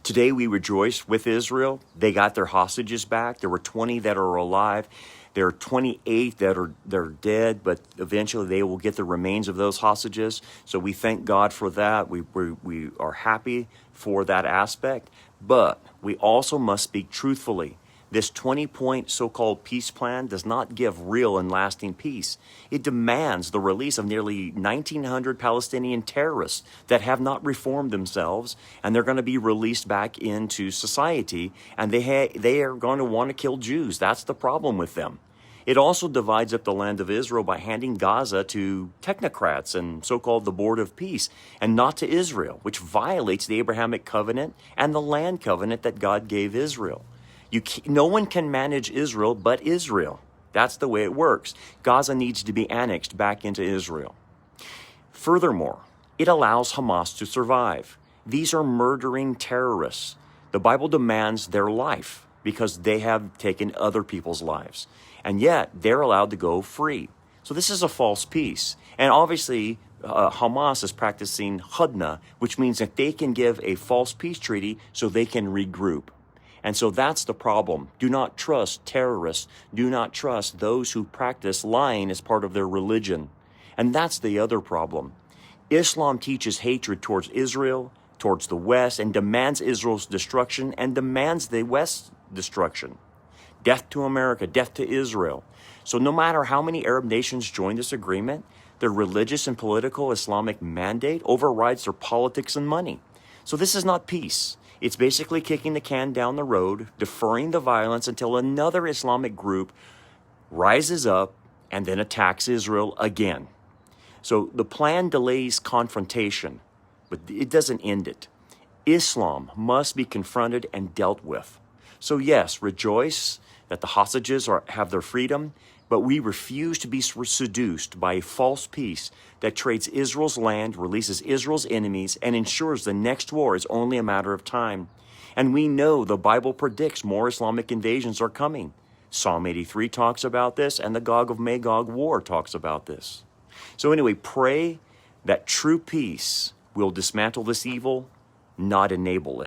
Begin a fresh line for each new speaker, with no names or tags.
Today we rejoice with Israel. They got their hostages back. There were 20 that are alive. There are 28 that are dead, but eventually they will get the remains of those hostages. So we thank God for that. We are happy for that aspect. But we also must speak truthfully. This 20-point so-called peace plan does not give real and lasting peace. It demands the release of nearly 1,900 Palestinian terrorists that have not reformed themselves, and they're going to be released back into society, and they are going to want to kill Jews. That's the problem with them. It also divides up the land of Israel by handing Gaza to technocrats and so-called the Board of Peace, and not to Israel, which violates the Abrahamic covenant and the land covenant that God gave Israel. No one can manage Israel but Israel. That's the way it works. Gaza needs to be annexed back into Israel. Furthermore, it allows Hamas to survive. These are murdering terrorists. The Bible demands their life because they have taken other people's lives. And yet, they're allowed to go free. So this is a false peace. And obviously, Hamas is practicing hudna, which means that they can give a false peace treaty so they can regroup. And so that's the problem. Do not trust terrorists. Do not trust those who practice lying as part of their religion. And that's the other problem. Islam teaches hatred towards Israel, towards the West, and demands Israel's destruction and demands the West's destruction. Death to America, death to Israel. So no matter how many Arab nations join this agreement, their religious and political Islamic mandate overrides their politics and money. So this is not peace. It's basically kicking the can down the road, deferring the violence until another Islamic group rises up and then attacks Israel again. So the plan delays confrontation, but it doesn't end it. Islam must be confronted and dealt with. So yes, rejoice that the hostages have their freedom, but we refuse to be seduced by a false peace that trades Israel's land, releases Israel's enemies, and ensures the next war is only a matter of time. And we know the Bible predicts more Islamic invasions are coming. Psalm 83 talks about this, and the Gog of Magog war talks about this. So anyway, pray that true peace will dismantle this evil, not enable it.